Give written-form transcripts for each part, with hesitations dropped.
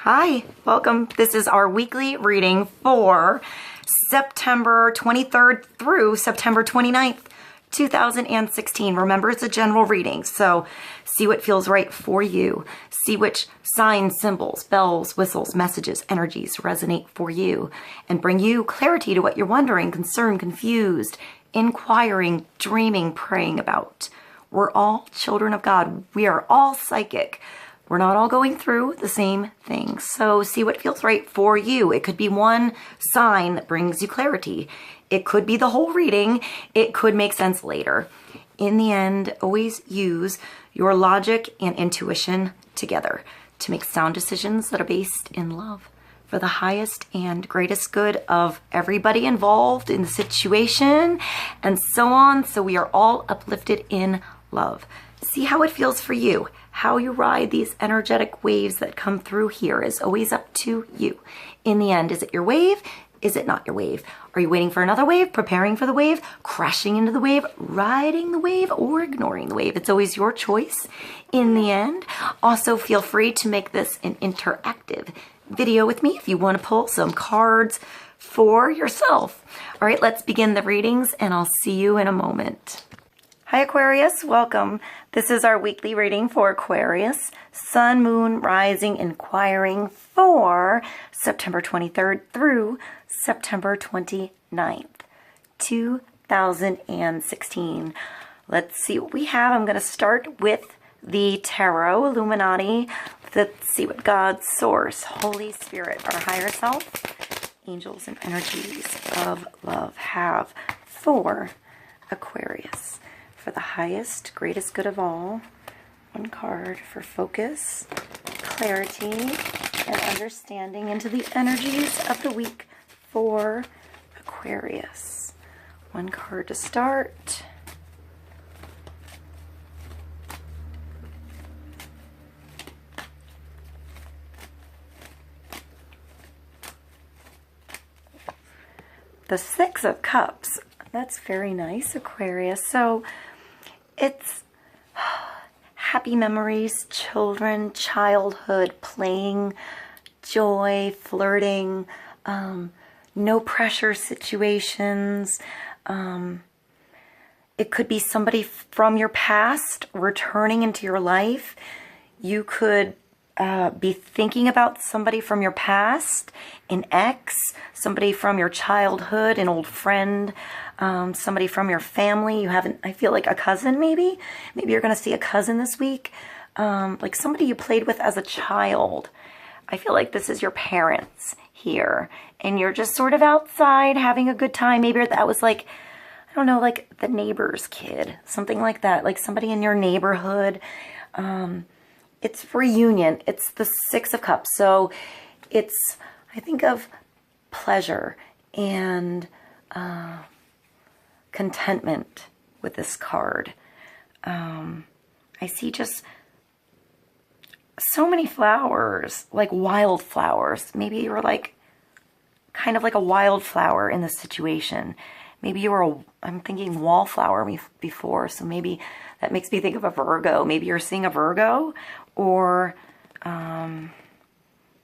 Hi, welcome. This is our weekly reading for September 23rd through September 29th, 2016. Remember, it's a general reading, so see what feels right for you. See which signs, symbols, bells, whistles, messages, energies resonate for you and bring you clarity to what you're wondering, concerned, confused, inquiring, dreaming, praying about. We're all children of God. We are all psychic. We're not all going through the same things. So see what feels right for you. It could be one sign that brings you clarity. It could be the whole reading. It could make sense later. In the end, always use your logic and intuition together to make sound decisions that are based in love for the highest and greatest good of everybody involved in the situation and so on. So we are all uplifted in love. See how it feels for you. How you ride these energetic waves that come through here is always up to you. In the end, is it your wave? Is it not your wave? Are you waiting for another wave, preparing for the wave, crashing into the wave, riding the wave, or ignoring the wave? It's always your choice in the end. Also, feel free to make this an interactive video with me if you want to pull some cards for yourself. All right, let's begin the readings, and I'll see you in a moment. Hi Aquarius, welcome. This is our weekly reading for Aquarius, Sun, Moon, Rising, Inquiring for September 23rd through September 29th, 2016. Let's see what we have. I'm going to start with the Tarot, Illuminati. Let's see what God, Source, Holy Spirit, our higher self, angels, and energies of love have for Aquarius. For the highest, greatest good of all, one card for focus, clarity, and understanding into the energies of the week for Aquarius. One card to start. The Six of Cups. That's very nice, Aquarius. So it's happy memories, children, childhood, playing, joy, flirting, no pressure situations. It could be somebody from your past returning into your life. You could be thinking about somebody from your past, an ex, somebody from your childhood, an old friend, somebody from your family. You haven't, I feel like a cousin maybe. Maybe you're going to see a cousin this week. Like somebody you played with as a child. I feel like this is your parents here. And you're just sort of outside having a good time. Maybe that was like, I don't know, like the neighbor's kid. Something like that. Like somebody in your neighborhood. It's reunion. It's the Six of Cups. So it's, I think of pleasure and contentment with this card. I see just so many flowers, like wildflowers. Maybe you were like, kind of like a wildflower in this situation. Maybe you were, I'm thinking wallflower before, so maybe that makes me think of a Virgo. Maybe you're seeing a Virgo, or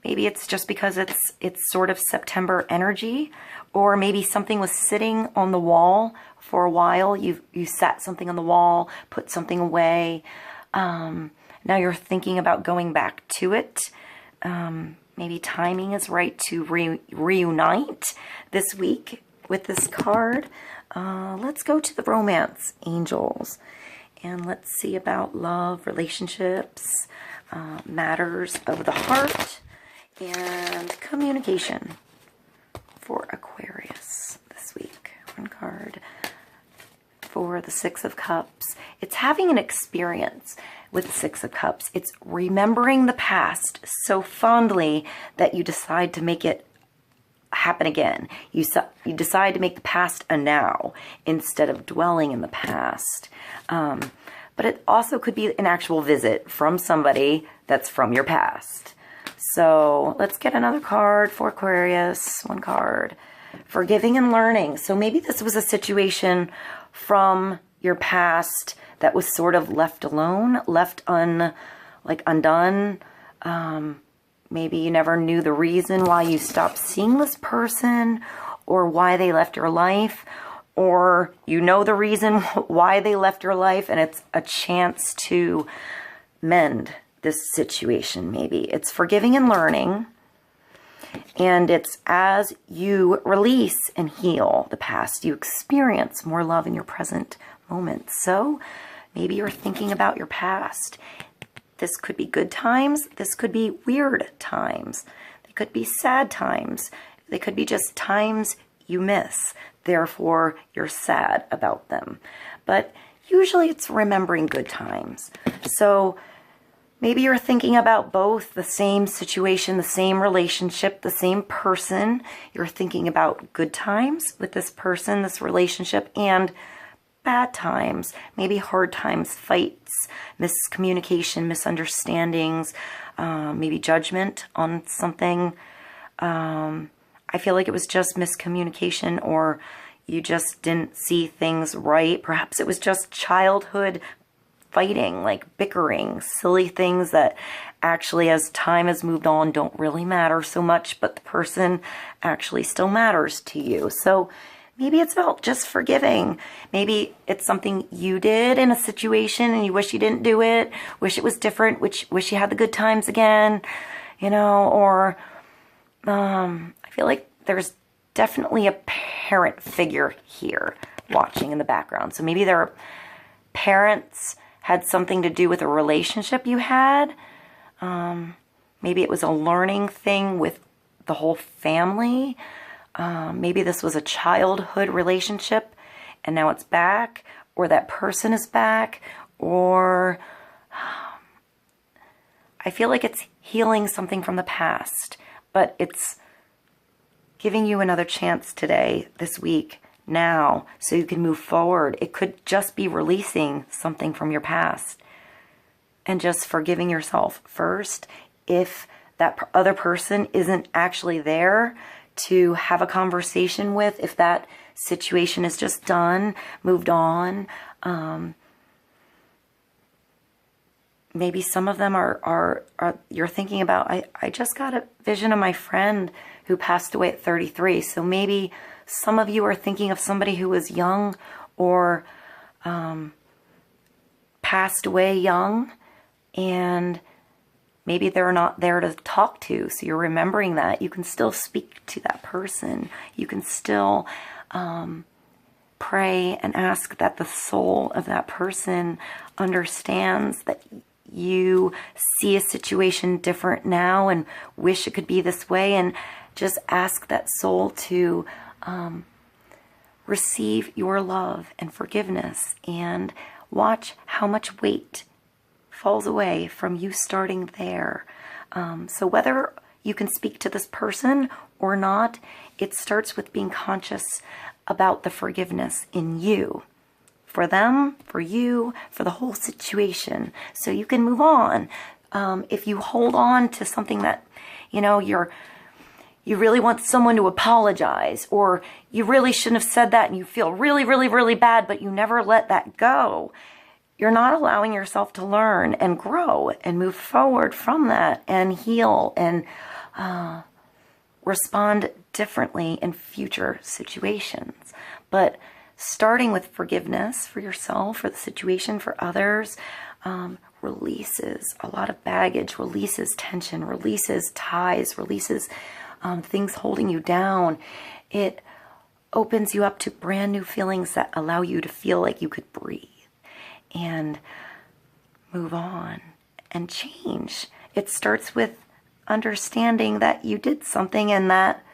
maybe it's just because it's sort of September energy, or maybe something was sitting on the wall for a while. You sat something on the wall, put something away. Now you're thinking about going back to it. Maybe timing is right to reunite this week with this card. Let's go to the romance angels and let's see about love, relationships, matters of the heart, and communication for Aquarius this week. One card for the Six of Cups. It's having an experience with the Six of Cups. It's remembering the past so fondly that you decide to make it happen again. You decide to make the past a now instead of dwelling in the past. But it also could be an actual visit from somebody that's from your past. So let's get another card for Aquarius. One card. Forgiving and learning. So maybe this was a situation from your past that was sort of left alone, left undone. maybe you never knew the reason why you stopped seeing this person or why they left your life, or you know the reason why they left your life and it's a chance to mend this situation. Maybe it's forgiving and learning, and it's as you release and heal the past, you experience more love in your present moment. So maybe you're thinking about your past. This could be good times. This could be weird times. They could be sad times. They could be just times you miss. Therefore, you're sad about them. But usually it's remembering good times. So maybe you're thinking about both the same situation, the same relationship, the same person. You're thinking about good times with this person, this relationship, and bad times, maybe hard times, fights, miscommunication, misunderstandings, maybe judgment on something. I feel like it was just miscommunication, or you just didn't see things right. Perhaps it was just childhood fighting, like bickering, silly things that actually as time has moved on don't really matter so much, but the person actually still matters to you. So maybe it's about just forgiving. Maybe it's something you did in a situation and you wish you didn't do it, wish it was different, wish you had the good times again, you know, or I feel like there's definitely a parent figure here watching in the background. So maybe their parents had something to do with a relationship you had. Maybe it was a learning thing with the whole family. Maybe this was a childhood relationship and now it's back, or that person is back, or I feel like it's healing something from the past, but it's giving you another chance today, this week, now, so you can move forward. It could just be releasing something from your past and just forgiving yourself first. If that other person isn't actually there to have a conversation with, if that situation is just done, moved on, maybe some of them are you're thinking about, I just got a vision of my friend who passed away at 33. So maybe some of you are thinking of somebody who was young or passed away young, and maybe they're not there to talk to. So you're remembering that. You can still speak to that person. You can still pray and ask that the soul of that person understands that you see a situation different now and wish it could be this way, and just ask that soul to receive your love and forgiveness, and watch how much weight falls away from you starting there. So whether you can speak to this person or not, it starts with being conscious about the forgiveness in you. For them, for you, for the whole situation. So you can move on. If you hold on to something that, you know, you really want someone to apologize, or you really shouldn't have said that and you feel really, really, really bad, but you never let that go, you're not allowing yourself to learn and grow and move forward from that and heal and respond differently in future situations. But starting with forgiveness for yourself, for the situation, for others, releases a lot of baggage, releases tension, releases ties, releases things holding you down. It opens you up to brand new feelings that allow you to feel like you could breathe and move on and change. It starts with understanding that you did something and that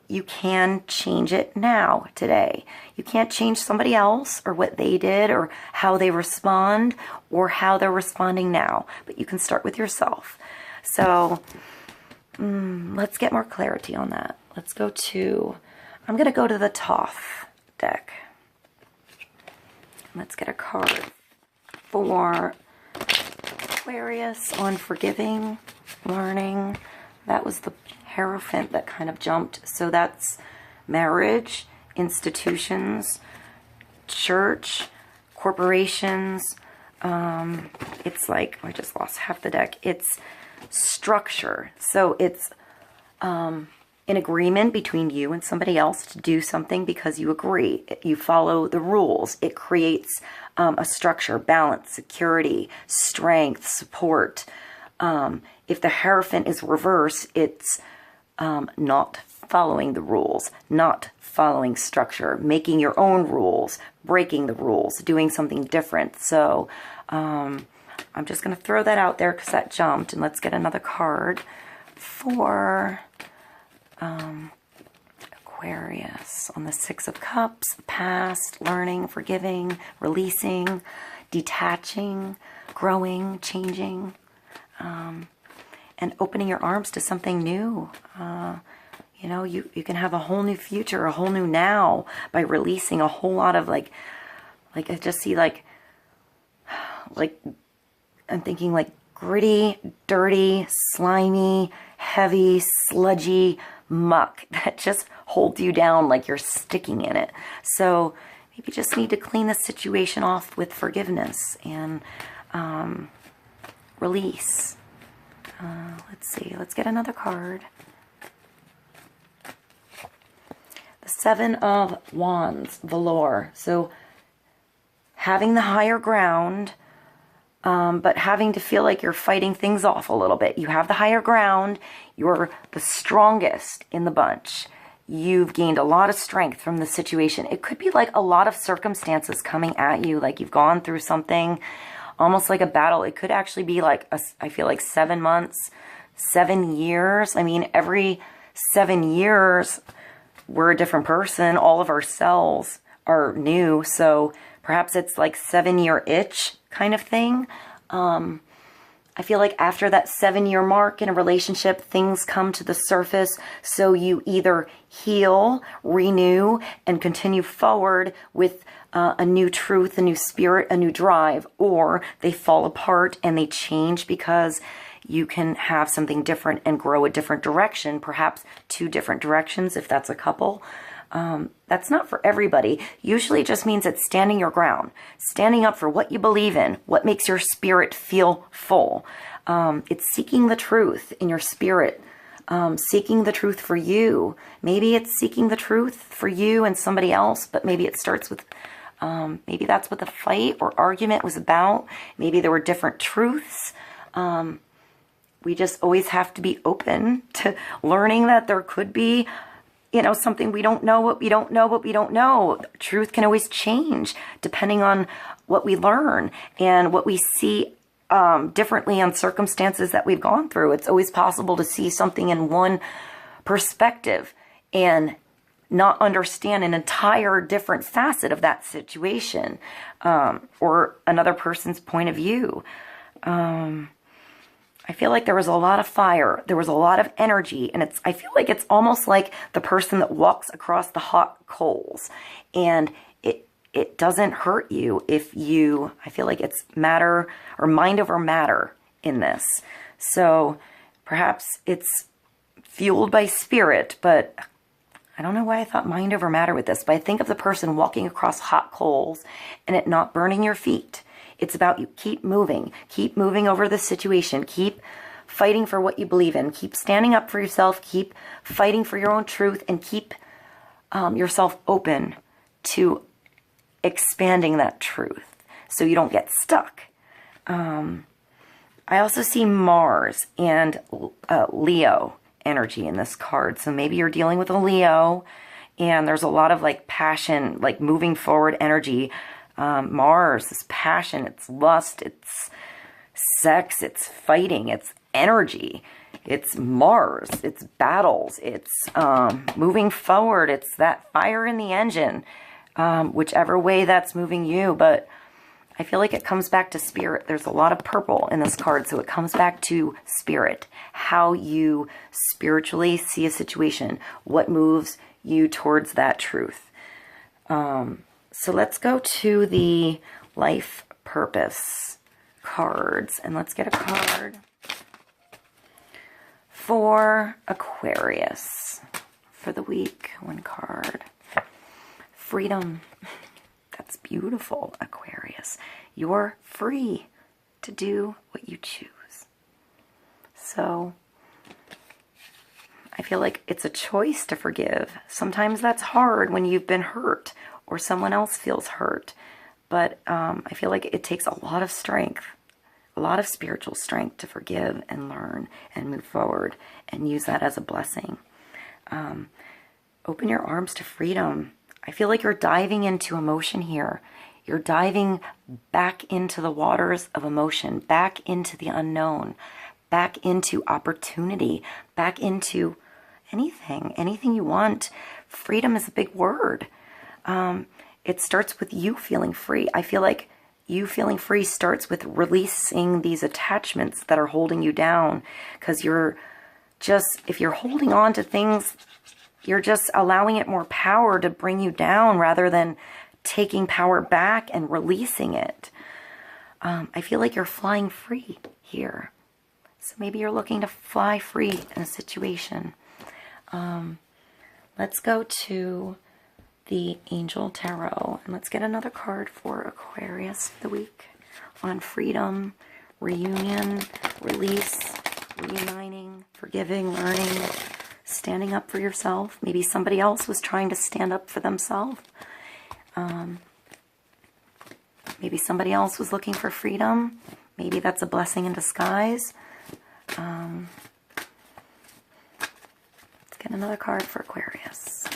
you can change it now, today. You can't change somebody else or what they did or how they respond or how they're responding now, but you can start with yourself. So let's get more clarity on that. Let's go to, I'm going to go to the Thoth deck. Let's get a card for Aquarius on forgiving, learning. That was the Hierophant that kind of jumped. So that's marriage, institutions, church, corporations. It's like, I just lost half the deck. It's structure. So it's an agreement between you and somebody else to do something because you agree. You follow the rules. It creates a structure, balance, security, strength, support. If the Hierophant is reverse, it's not following the rules, not following structure, making your own rules, breaking the rules, doing something different. So I'm just going to throw that out there because that jumped. And let's get another card for Aquarius on the Six of Cups, past, learning, forgiving, releasing, detaching, growing, changing, and opening your arms to something new. You know, you can have a whole new future, a whole new now by releasing a whole lot of like I just see like I'm thinking like gritty, dirty, slimy, heavy, sludgy muck that just holds you down like you're sticking in it. So maybe you just need to clean the situation off with forgiveness and release. Let's see. Let's get another card. The Seven of Wands, velour. So having the higher ground, but having to feel like you're fighting things off a little bit. You have the higher ground. You're the strongest in the bunch. You've gained a lot of strength from the situation. It could be like a lot of circumstances coming at you, like you've gone through something, almost like a battle. It could actually be like, I feel like 7 months, 7 years. I mean, every 7 years, we're a different person. All of our cells are new. So perhaps it's like 7-year itch kind of thing. I feel like after that 7-year mark in a relationship, things come to the surface. So you either heal, renew, and continue forward with a new truth, a new spirit, a new drive, or they fall apart and they change because you can have something different and grow a different direction, perhaps 2 different directions if that's a couple. That's not for everybody. Usually it just means it's standing your ground, standing up for what you believe in, what makes your spirit feel full. It's seeking the truth in your spirit, seeking the truth for you. Maybe it's seeking the truth for you and somebody else, but maybe it starts with, maybe that's what the fight or argument was about. Maybe there were different truths. We just always have to be open to learning that there could be, you know, something we don't know, what we don't know, what we don't know. Truth can always change depending on what we learn and what we see differently on circumstances that we've gone through. It's always possible to see something in one perspective and not understand an entire different facet of that situation or another person's point of view. I feel like there was a lot of fire. There was a lot of energy. And I feel like it's almost like the person that walks across the hot coals. And it doesn't hurt you if you, I feel like it's matter or mind over matter in this. So perhaps it's fueled by spirit, but I don't know why I thought mind over matter with this. But I think of the person walking across hot coals and it not burning your feet. It's about you keep moving over the situation, keep fighting for what you believe in, keep standing up for yourself, keep fighting for your own truth, and keep yourself open to expanding that truth so you don't get stuck. I also see Mars and Leo energy in this card. So maybe you're dealing with a Leo and there's a lot of like passion, like moving forward energy. Mars is passion, it's lust, it's sex, it's fighting, it's energy, it's Mars, it's battles, it's moving forward, it's that fire in the engine, whichever way that's moving you. But I feel like it comes back to spirit. There's a lot of purple in this card, so it comes back to spirit, how you spiritually see a situation, what moves you towards that truth. So let's go to the life purpose cards and let's get a card for Aquarius for the week. 1 card. Freedom. That's beautiful, Aquarius. You're free to do what you choose. So I feel like it's a choice to forgive. Sometimes that's hard when you've been hurt or someone else feels hurt. But I feel like it takes a lot of strength, a lot of spiritual strength to forgive and learn and move forward and use that as a blessing. Open your arms to freedom. I feel like you're diving into emotion here. You're diving back into the waters of emotion, back into the unknown, back into opportunity, back into anything you want. Freedom is a big word. It starts with you feeling free. I feel like you feeling free starts with releasing these attachments that are holding you down, because if you're holding on to things, you're just allowing it more power to bring you down rather than taking power back and releasing it. I feel like you're flying free here. So maybe you're looking to fly free in a situation. Let's go to the Angel Tarot and let's get another card for Aquarius for the week on freedom, reunion, release, reuniting, forgiving, learning, standing up for yourself. Maybe somebody else was trying to stand up for themselves. Maybe somebody else was looking for freedom. Maybe that's a blessing in disguise. Let's get another card for Aquarius.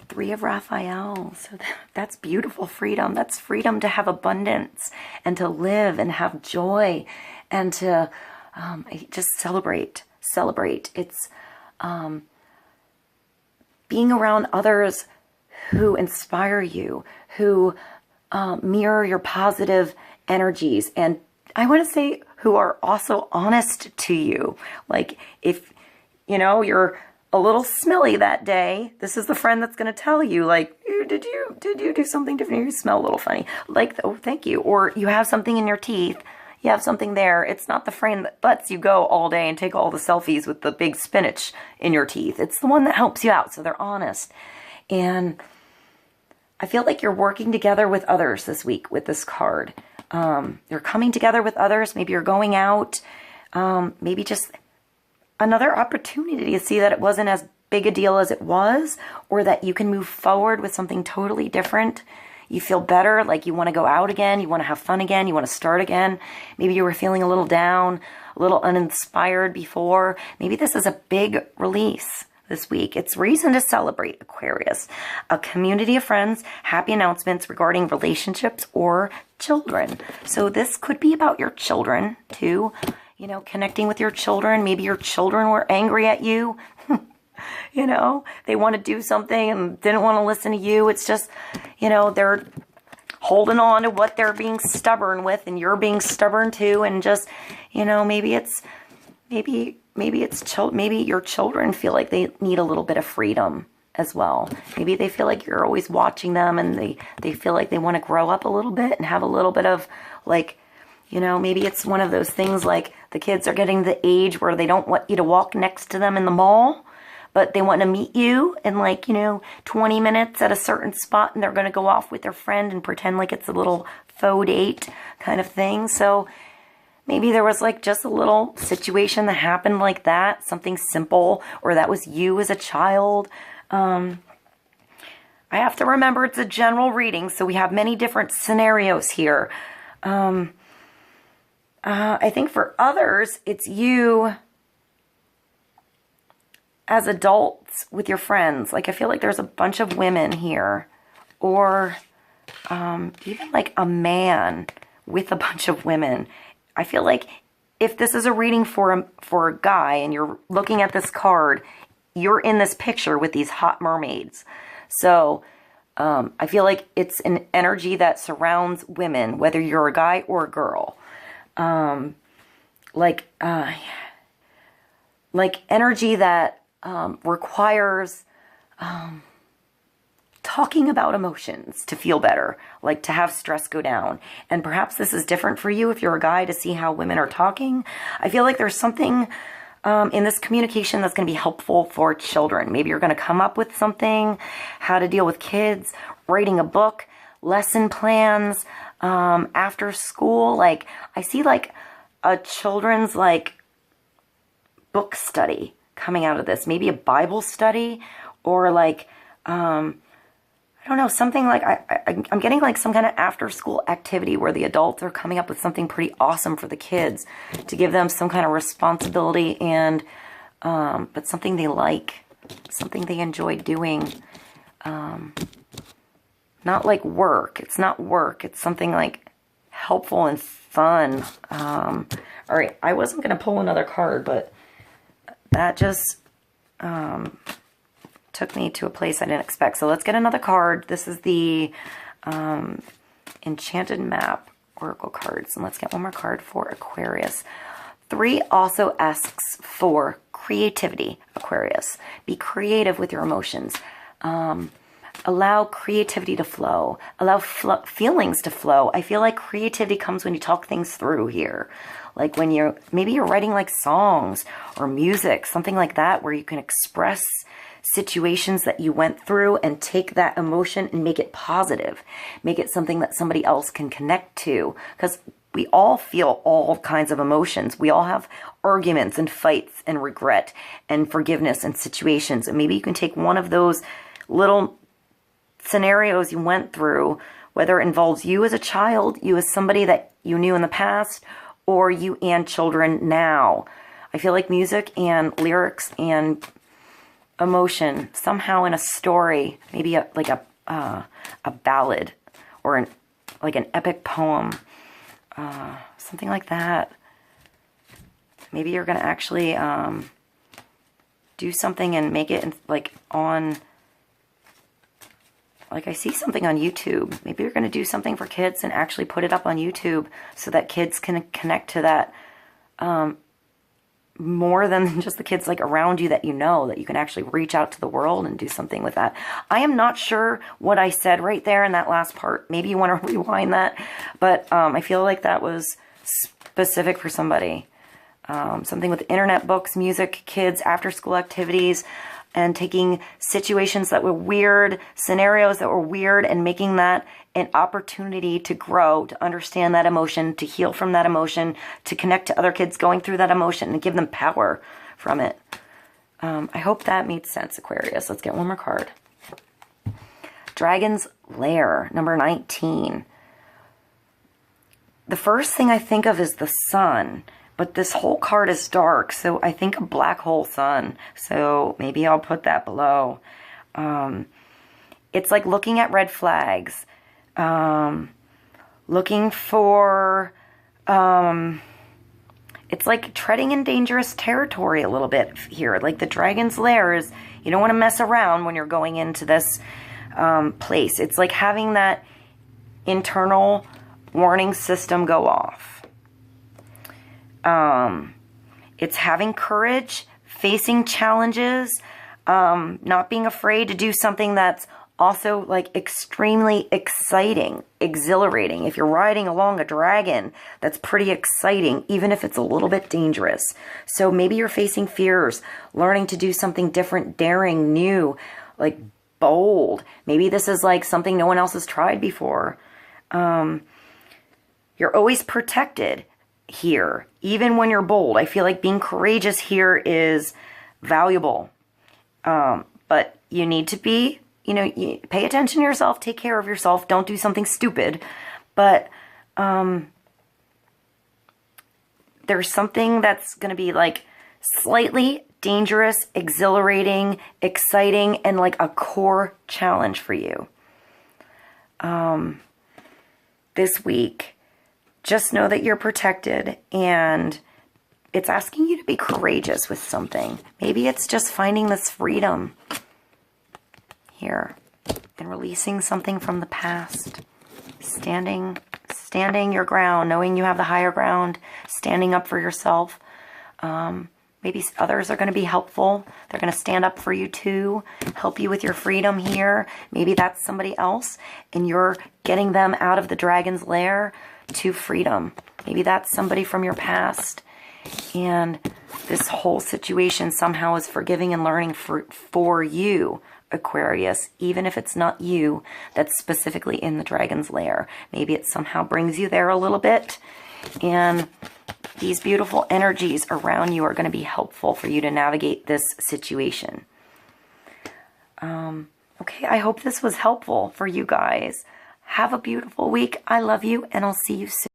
Three of Raphael. So that's beautiful freedom. That's freedom to have abundance and to live and have joy and to just celebrate. It's being around others who inspire you, who mirror your positive energies, and I want to say who are also honest to you. Like if you're a little smelly that day, this is the friend that's going to tell you, like, did you do something different? You smell a little funny. Like, oh, thank you. Or you have something in your teeth. You have something there. It's not the friend that lets you go all day and take all the selfies with the big spinach in your teeth. It's the one that helps you out. So they're honest. And I feel like you're working together with others this week with this card. You're coming together with others. Maybe you're going out. Maybe just another opportunity to see that it wasn't as big a deal as it was, or that you can move forward with something totally different. You feel better, like you want to go out again, you want to have fun again, you want to start again. Maybe you were feeling a little down, a little uninspired before. Maybe this is a big release this week. It's reason to celebrate, Aquarius. A community of friends, happy announcements regarding relationships or children. So this could be about your children too. Connecting with your children. Maybe your children were angry at you. They want to do something and didn't want to listen to you. It's just, they're holding on to what they're being stubborn with, and you're being stubborn too. And just, maybe your children feel like they need a little bit of freedom as well. Maybe they feel like you're always watching them, and they feel like they want to grow up a little bit and have a little bit of like, maybe it's one of those things like the kids are getting the age where they don't want you to walk next to them in the mall, but they want to meet you in 20 minutes at a certain spot, and they're going to go off with their friend and pretend like it's a little faux date kind of thing. So maybe there was just a little situation that happened like that, something simple, or that was you as a child. I have to remember it's a general reading, so we have many different scenarios here. I think for others, it's you as adults with your friends. I feel like there's a bunch of women here, or even a man with a bunch of women. I feel like if this is a reading for a guy and you're looking at this card, you're in this picture with these hot mermaids. So I feel like it's an energy that surrounds women, whether you're a guy or a girl. Energy that requires talking about emotions to feel better, to have stress go down. And perhaps this is different for you if you're a guy, to see how women are talking. I feel like there's something in this communication that's going to be helpful for children. Maybe you're going to come up with something, how to deal with kids, writing a book, lesson plans, after school. I see a children's book study coming out of this. Maybe a Bible study, or like, I don't know, something like, I'm getting like some kind of after school activity where the adults are coming up with something pretty awesome for the kids to give them some kind of responsibility and, but something they like, something they enjoy doing. Not like work. It's not work. It's something like helpful and fun. All right. I wasn't going to pull another card, but that just, took me to a place I didn't expect. So let's get another card. This is the Enchanted Map Oracle cards. And let's get one more card for Aquarius. 3 also asks for creativity, Aquarius. Be creative with your emotions. Allow creativity to flow. Allow feelings to flow. I feel like creativity comes when you talk things through here. Like when maybe you're writing like songs or music, something like that, where you can express situations that you went through and take that emotion and make it positive. Make it something that somebody else can connect to. Because we all feel all kinds of emotions. We all have arguments and fights and regret and forgiveness and situations. And maybe you can take one of those little scenarios you went through, whether it involves you as a child, you as somebody that you knew in the past, or you and children now. I feel like music and lyrics and emotion somehow in a story, maybe like a ballad or like an epic poem, something like that. Maybe you're going to actually do something and make it like on, like I see something on YouTube. Maybe you're going to do something for kids and actually put it up on YouTube so that kids can connect to that more than just the kids like around you that you know, that you can actually reach out to the world and do something with that. I am not sure what I said right there in that last part. Maybe you want to rewind that, but I feel like that was specific for somebody. Something with internet, books, music, kids, after school activities, and taking situations that were weird, scenarios that were weird, and making that an opportunity to grow, to understand that emotion, to heal from that emotion, to connect to other kids going through that emotion and give them power from it. I hope that made sense, Aquarius. Let's get one more card. Dragon's Lair, number 19. The first thing I think of is the sun. But this whole card is dark, so I think a black hole sun. So maybe I'll put that below. It's like looking at red flags. Looking for... it's like treading in dangerous territory a little bit here. Like the Dragon's Lair is... You don't want to mess around when you're going into this place. It's like having that internal warning system go off. It's having courage, facing challenges, not being afraid to do something that's also like extremely exciting, exhilarating. If you're riding along a dragon, that's pretty exciting, even if it's a little bit dangerous. So maybe you're facing fears, learning to do something different, daring, new, like bold. Maybe this is like something no one else has tried before. You're always protected here, even when you're bold. I feel like being courageous here is valuable. But you need to be, you pay attention to yourself, take care of yourself, don't do something stupid. But there's something that's going to be like slightly dangerous, exhilarating, exciting, and like a core challenge for you. This week. Just know that you're protected, and it's asking you to be courageous with something. Maybe it's just finding this freedom here and releasing something from the past. Standing your ground, knowing you have the higher ground, standing up for yourself. Maybe others are going to be helpful. They're going to stand up for you too, help you with your freedom here. Maybe that's somebody else, and you're getting them out of the Dragon's Lair to freedom. Maybe that's somebody from your past, and this whole situation somehow is forgiving and learning for you, Aquarius, even if it's not you that's specifically in the Dragon's Lair. Maybe it somehow brings you there a little bit, And these beautiful energies around you are going to be helpful for you to navigate this situation. Okay, I hope this was helpful for you guys. Have a beautiful week. I love you, and I'll see you soon.